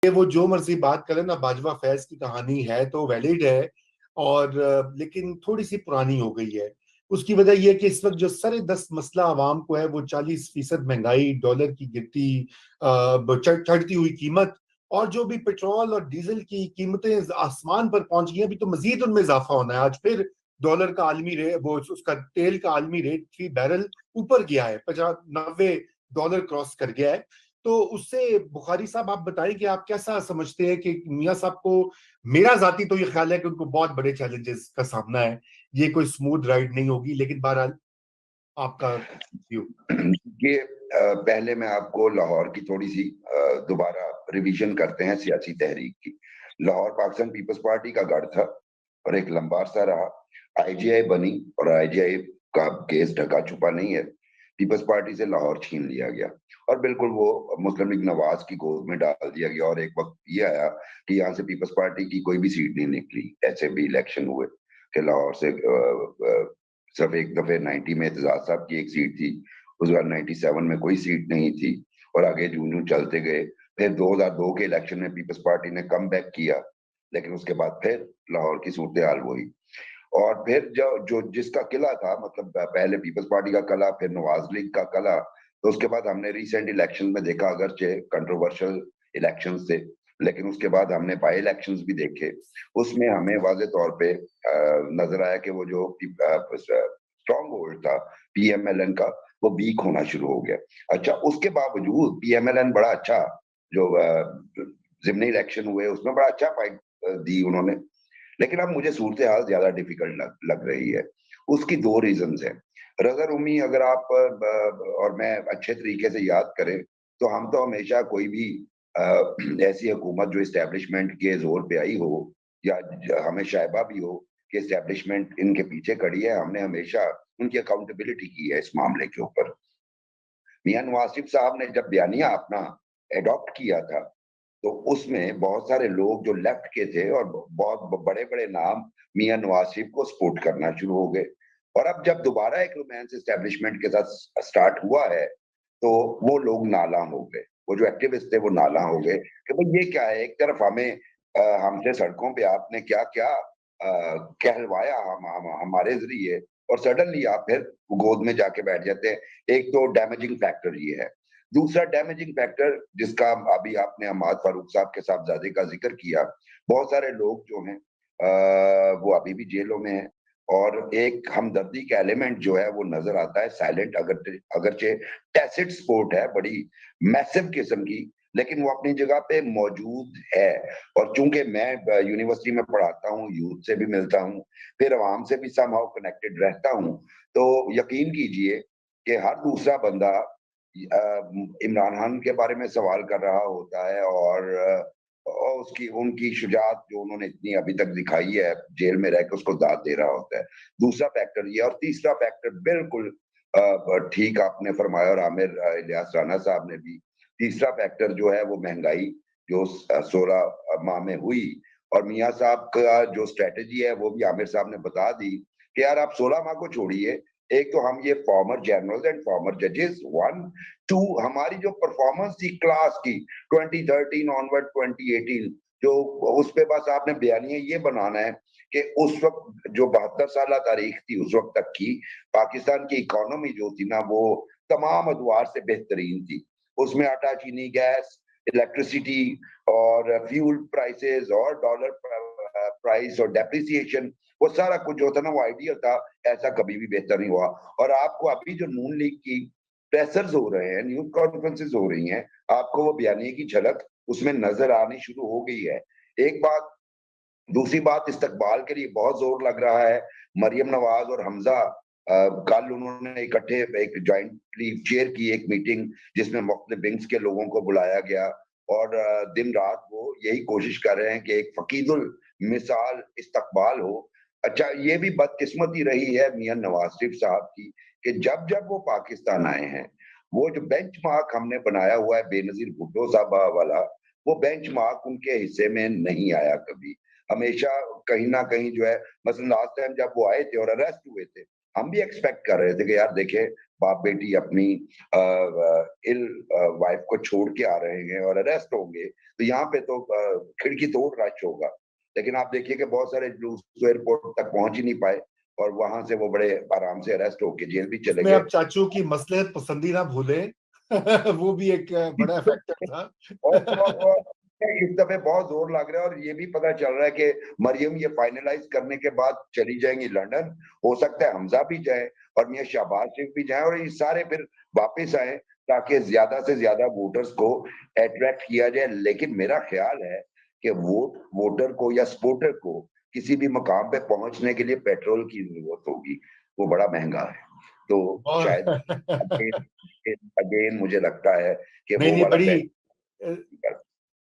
ये वो जो मर्जी बात करें ना, बाजवा फैज की कहानी है तो वैलिड है, और लेकिन थोड़ी सी पुरानी हो गई है। उसकी वजह यह है कि इस वक्त जो सरे दस मसला आवाम को है वो 40% महंगाई, डॉलर की गिरती चढ़ती हुई कीमत, और जो भी पेट्रोल और डीजल की कीमतें आसमान पर पहुंच गई हैं। अभी तो मजीद उनमें इजाफा होना है। आज फिर डॉलर का आलमी रेट, वो उसका तेल का आलमी रेट फी बैरल ऊपर गया है, 50-90 डॉलर क्रॉस कर गया है। तो उससे बुखारी साहब आप बताएं कि आप कैसा समझते हैं कि मियां साहब को, मेरा जाती तो ये ख्याल है कि उनको बहुत बड़े चैलेंजेस का सामना है, ये कोई स्मूथ राइड नहीं होगी, लेकिन बहरहाल आपका व्यू। ये पहले मैं आपको लाहौर की थोड़ी सी दोबारा रिवीजन करते हैं सियासी तहरीक की। लाहौर पाकिस्तान पीपल्स पार्टी का गढ़ था और एक लंबा अरसा रहा। आईजीआई बनी और आईजीआई का केस ढका छुपा नहीं है। पीपल्स पार्टी से लाहौर छीन लिया गया और बिल्कुल वो मुस्लिम लीग नवाज की गोद में डाल दिया गया। और एक वक्त ये आया कि यहाँ से पीपल्स पार्टी की कोई भी सीट नहीं निकली। ऐसे भी इलेक्शन हुए कि लाहौर से सिर्फ एक दफे 90 में एतजाज साहब की एक सीट थी, उस बार 97 में कोई सीट नहीं थी, और आगे जूं जूं चलते गए। फिर 2002 के इलेक्शन में पीपल्स पार्टी ने कम बैक किया, लेकिन उसके बाद फिर लाहौर की सूरत हाल वही। और फिर जो जो जिसका किला था, मतलब पहले पीपल्स पार्टी का किला, फिर नवाज लीग का किला, तो उसके बाद हमने रिसेंट इलेक्शन में देखा, अगरचे कंट्रोवर्शियल इलेक्शन थे, लेकिन उसके बाद हमने बाई इलेक्शंस भी देखे। उसमें हमें वाजे तौर पे नजर आया कि वो जो स्ट्रॉन्ग होल्ड था पीएमएलएन का, वो वीक होना शुरू हो गया। अच्छा, उसके बावजूद पीएमएलएन बड़ा अच्छा, जो जिमनी इलेक्शन हुए उसमें बड़ा अच्छा फाइट दी उन्होंने। लेकिन अब मुझे सूरत हाल ज्यादा डिफिकल्ट लग रही है। उसकी दो रीजन है। रजा रूमी, अगर आप और मैं अच्छे तरीके से याद करें, तो हम तो हमेशा कोई भी ऐसी हुकूमत जो इस्टेब्लिशमेंट के जोर पे आई हो, या हमें शायबा भी हो कि इस्टेब्लिशमेंट इनके पीछे खड़ी है, हमने हमेशा उनकी अकाउंटेबिलिटी की है इस मामले के ऊपर। मियां नवाज शरीफ साहब ने जब बयानिया अपना एडॉप्ट किया था, तो उसमें बहुत सारे लोग जो लेफ्ट के थे और बहुत बड़े बड़े नाम मियां नवाज शरीफ को सपोर्ट करना शुरू हो गए। और अब जब दोबारा एक रोमांस एस्टेब्लिशमेंट के साथ स्टार्ट हुआ है, तो वो लोग नाला हो गए, वो जो एक्टिविस्ट थे वो नाला हो गए कि भाई ये क्या है। एक तरफ हमें हमसे सड़कों पे आपने क्या क्या कहलवाया हमारे जरिए, और सडनली आप फिर गोद में जाके बैठ जाते हैं। एक तो डैमेजिंग फैक्टर ये है। दूसरा डैमेजिंग फैक्टर, जिसका अभी आपने अहमद फारूक साहब के साहबजादे का जिक्र किया, बहुत सारे लोग जो हैं वो अभी भी जेलों में हैं। और एक हमदर्दी का एलिमेंट जो है वो नजर आता है, साइलेंट, अगरचे टैसिट सपोर्ट है बड़ी मैसिव किस्म की, लेकिन वो अपनी जगह पे मौजूद है। और चूंकि मैं यूनिवर्सिटी में पढ़ाता हूँ, यूथ से भी मिलता हूँ, फिर अवाम से भी समहाउ कनेक्टेड रहता हूँ, तो यकीन कीजिए कि हर दूसरा बंदा इमरान खान के बारे में सवाल कर रहा होता है, और उसकी उनकी शुजात जो उन्होंने इतनी अभी तक दिखाई है जेल में रह के, उसको दाद दे रहा होता है। दूसरा फैक्टर ये। और तीसरा फैक्टर बिल्कुल ठीक आपने फरमाया, और आमिर इलियास राना साहब ने भी, तीसरा फैक्टर जो है वो महंगाई, जो 16 माह में हुई। और मियाँ साहब का जो स्ट्रेटेजी है वो भी आमिर साहब ने बता दी कि यार आप 16 माह को छोड़िए, एक तो हम ये फॉर्मर जनरल्स एंड फॉर्मर जजेस, वन, टू, हमारी जो परफॉर्मेंस थी क्लास की 2013 ऑनवर्ड 2018, जो उस पे बस आपने बयानिया ये बनाना है कि उस वक्त जो 72 साल तारीख थी, उस वक्त तक की पाकिस्तान की इकोनॉमी जो थी ना, वो तमाम अदवार से बेहतरीन थी। उसमें आटा, चीनी, गैस, इलेक्ट्रिसिटी और फ्यूल प्राइसेस और डॉलर प्राइस और डेप्रिसिएशन, वो सारा कुछ जो था ना वो आइडियल था। ऐसा कभी भी बेहतर नहीं हुआ। और आपको अभी जो नून लीग की प्रेसर्स हो रहे हैं, न्यूज कॉन्फ्रेंसेस हो रही हैं, आपको वो बयानी की झलक उसमें नजर आनी शुरू हो गई है। एक बात। दूसरी बात, इस्तकबाल के लिए बहुत जोर लग रहा है। मरियम नवाज और हमजा कल उन्होंने इकट्ठे एक ज्वाइंटली चेयर की एक मीटिंग, जिसमें मुख्तलिफ विंग्स के लोगों को बुलाया गया, और दिन रात वो यही कोशिश कर रहे हैं कि एक फकीदुल मिसाल इस्तकबाल हो। अच्छा, ये भी बदकिस्मती रही है मियां नवाज शरीफ साहब की कि जब जब वो पाकिस्तान आए हैं, वो जो बेंचमार्क हमने बनाया हुआ है बेनजीर भुट्टो साहब वाला, वो बेंचमार्क उनके हिस्से में नहीं आया कभी। हमेशा कहीं ना कहीं जो है, मसलन लास्ट टाइम जब वो आए थे और अरेस्ट हुए थे, हम भी एक्सपेक्ट कर रहे थे कि यार देखें, बाप बेटी अपनी इल वाइफ को छोड़ के आ रहे हैं और अरेस्ट होंगे, तो यहाँ पे तो खिड़की तोड़ रश होगा। लेकिन आप देखिए कि बहुत सारे लोग तो एयरपोर्ट तक पहुंच ही नहीं पाए और वहां से वो बड़े आराम से अरेस्ट होके जेल भी चले इसमें गए। आप चाचू की मसलहत पसंदी ना भूले। वो भी एक बड़ा फैक्टर था। और इस दफे बहुत जोर लग रहा है और ये भी पता चल रहा है कि मरियम ये फाइनलाइज करने के बाद चली जाएंगी लंदन। हो सकता है हमजा भी जाए और मियां शहबाज शरीफ भी जाए और ये सारे फिर वापस आए, ताकि ज्यादा से ज्यादा वोटर्स को अट्रैक्ट किया जाए। लेकिन मेरा ख्याल है कि वोटर को या सपोर्टर को किसी भी मकाम पे पहुंचने के लिए पेट्रोल की जरूरत होगी, वो बड़ा महंगा है। तो और शायद अगेन मुझे लगता है कि नहीं वो नहीं, वाला बड़ी पहले कर।